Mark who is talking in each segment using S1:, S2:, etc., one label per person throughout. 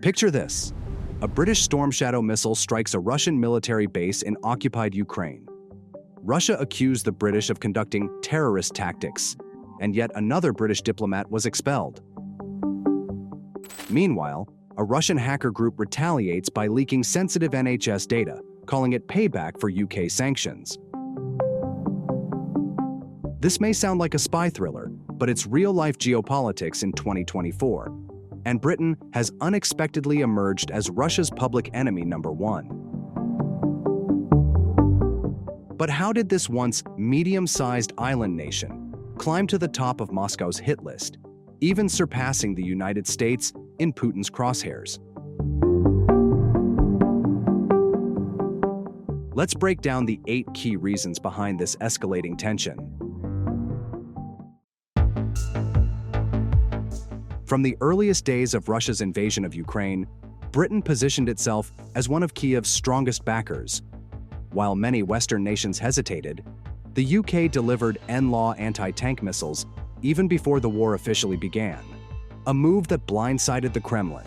S1: Picture this. A British Storm Shadow missile strikes a Russian military base in occupied Ukraine. Russia accused the British of conducting terrorist tactics, and yet another British diplomat was expelled. Meanwhile, a Russian hacker group retaliates by leaking sensitive NHS data, calling it payback for UK sanctions. This may sound like a spy thriller, but it's real-life geopolitics in 2024, and Britain has unexpectedly emerged as Russia's public enemy number one. But how did this once medium-sized island nation climb to the top of Moscow's hit list, even surpassing the United States in Putin's crosshairs? Let's break down the 8 key reasons behind this escalating tension. From the earliest days of Russia's invasion of Ukraine, Britain positioned itself as one of Kiev's strongest backers. While many Western nations hesitated, the UK delivered NLAW anti-tank missiles even before the war officially began, a move that blindsided the Kremlin.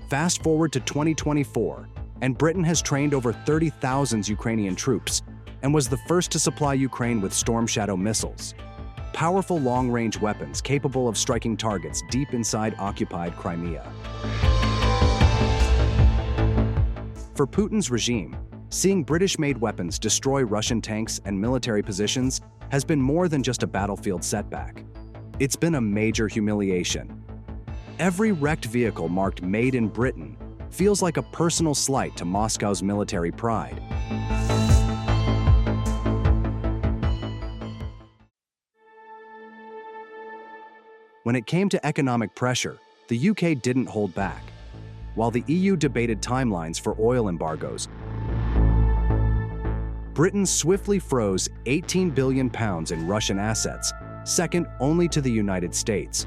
S1: Fast forward to 2024, and Britain has trained over 30,000 Ukrainian troops and was the first to supply Ukraine with Storm Shadow missiles, powerful long-range weapons capable of striking targets deep inside occupied Crimea. For Putin's regime, seeing British-made weapons destroy Russian tanks and military positions has been more than just a battlefield setback. It's been a major humiliation. Every wrecked vehicle marked "Made in Britain" feels like a personal slight to Moscow's military pride. When it came to economic pressure, the UK didn't hold back. While the EU debated timelines for oil embargoes, Britain swiftly froze £18 billion in Russian assets, second only to the United States.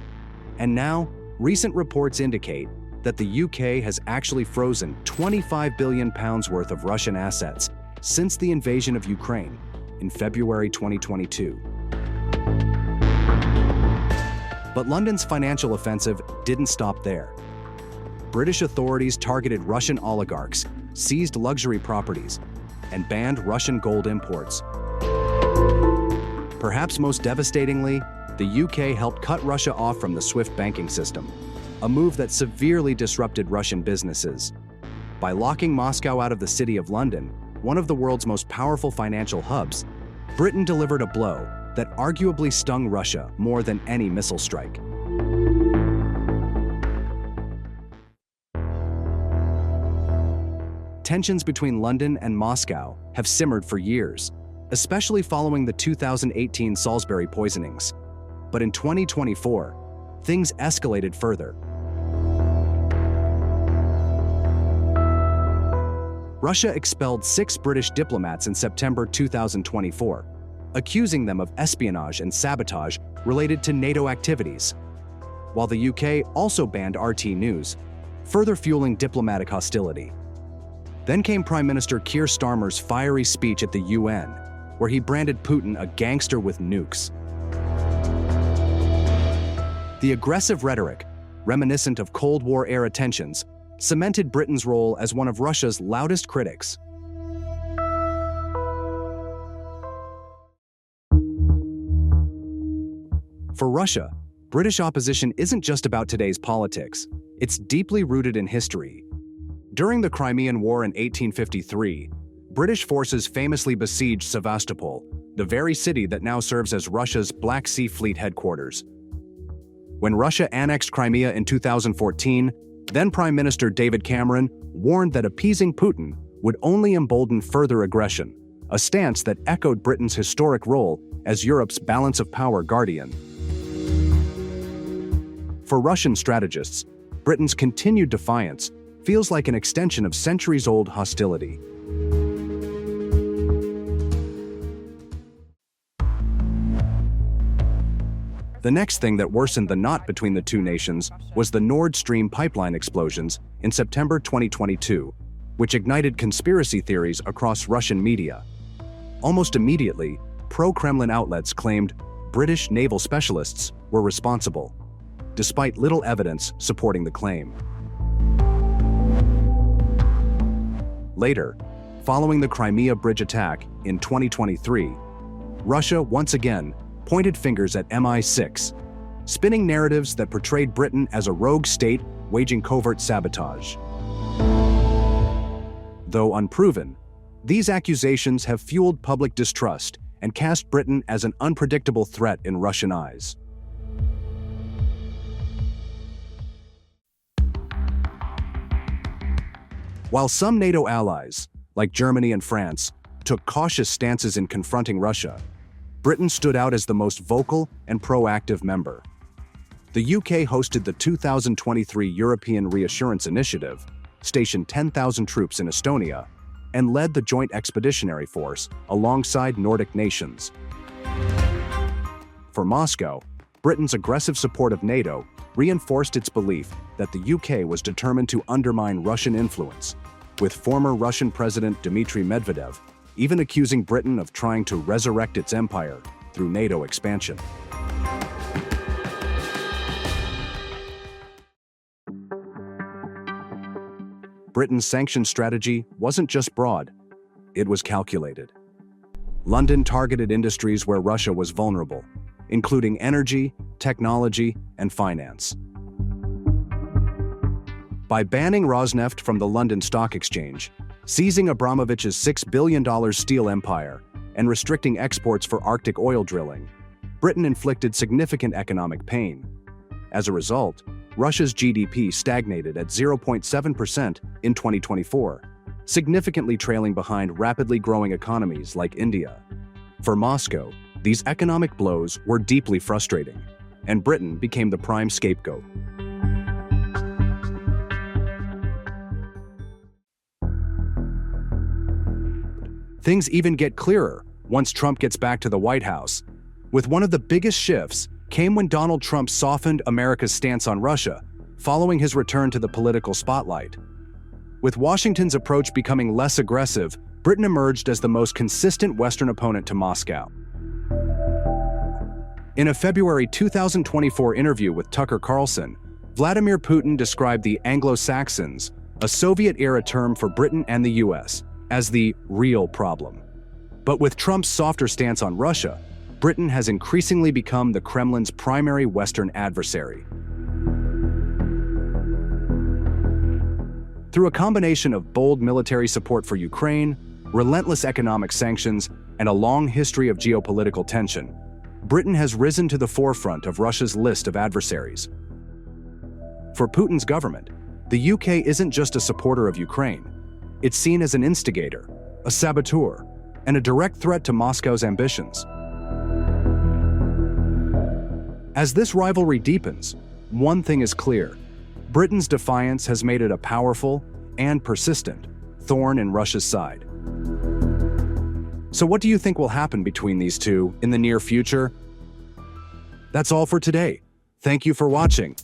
S1: And now, recent reports indicate that the UK has actually frozen £25 billion worth of Russian assets since the invasion of Ukraine in February 2022. But London's financial offensive didn't stop there. British authorities targeted Russian oligarchs, seized luxury properties, and banned Russian gold imports. Perhaps most devastatingly, the UK helped cut Russia off from the SWIFT banking system, a move that severely disrupted Russian businesses. By locking Moscow out of the City of London, one of the world's most powerful financial hubs, Britain delivered a blow that arguably stung Russia more than any missile strike. Tensions between London and Moscow have simmered for years, especially following the 2018 Salisbury poisonings. But in 2024, things escalated further. Russia expelled 6 British diplomats in September 2024, accusing them of espionage and sabotage related to NATO activities, while the UK also banned RT News, further fueling diplomatic hostility. Then came Prime Minister Keir Starmer's fiery speech at the UN, where he branded Putin a gangster with nukes. The aggressive rhetoric, reminiscent of Cold War-era tensions, cemented Britain's role as one of Russia's loudest critics. For Russia, British opposition isn't just about today's politics. It's deeply rooted in history. During the Crimean War in 1853, British forces famously besieged Sevastopol, the very city that now serves as Russia's Black Sea Fleet headquarters. When Russia annexed Crimea in 2014, then Prime Minister David Cameron warned that appeasing Putin would only embolden further aggression, a stance that echoed Britain's historic role as Europe's balance of power guardian. For Russian strategists, Britain's continued defiance feels like an extension of centuries-old hostility. The next thing that worsened the knot between the two nations was the Nord Stream pipeline explosions in September 2022, which ignited conspiracy theories across Russian media. Almost immediately, pro-Kremlin outlets claimed British naval specialists were responsible. despite little evidence supporting the claim. Later, following the Crimea bridge attack in 2023, Russia once again pointed fingers at MI6, spinning narratives that portrayed Britain as a rogue state waging covert sabotage. Though unproven, these accusations have fueled public distrust and cast Britain as an unpredictable threat in Russian eyes. While some NATO allies, like Germany and France, took cautious stances in confronting Russia, Britain stood out as the most vocal and proactive member. The UK hosted the 2023 European Reassurance Initiative, stationed 10,000 troops in Estonia, and led the Joint Expeditionary Force alongside Nordic nations. For Moscow, Britain's aggressive support of NATO reinforced its belief that the UK was determined to undermine Russian influence, with former Russian President Dmitry Medvedev even accusing Britain of trying to resurrect its empire through NATO expansion. Britain's sanctions strategy wasn't just broad, it was calculated. London targeted industries where Russia was vulnerable, including energy, technology, and finance. By banning Rosneft from the London Stock Exchange, seizing Abramovich's $6 billion steel empire, and restricting exports for Arctic oil drilling, Britain inflicted significant economic pain. As a result, Russia's GDP stagnated at 0.7% in 2024, significantly trailing behind rapidly growing economies like India. For Moscow, these economic blows were deeply frustrating, and Britain became the prime scapegoat. Things even get clearer once Trump gets back to the White House, with one of the biggest shifts came when Donald Trump softened America's stance on Russia, following his return to the political spotlight. With Washington's approach becoming less aggressive, Britain emerged as the most consistent Western opponent to Moscow. In a February 2024 interview with Tucker Carlson, Vladimir Putin described the Anglo-Saxons, a Soviet-era term for Britain and the US, as the real problem. But with Trump's softer stance on Russia, Britain has increasingly become the Kremlin's primary Western adversary. Through a combination of bold military support for Ukraine, relentless economic sanctions, and a long history of geopolitical tension, Britain has risen to the forefront of Russia's list of adversaries. For Putin's government, the UK isn't just a supporter of Ukraine. It's seen as an instigator, a saboteur, and a direct threat to Moscow's ambitions. As this rivalry deepens, one thing is clear: Britain's defiance has made it a powerful and persistent thorn in Russia's side. So what do you think will happen between these two in the near future? That's all for today. Thank you for watching.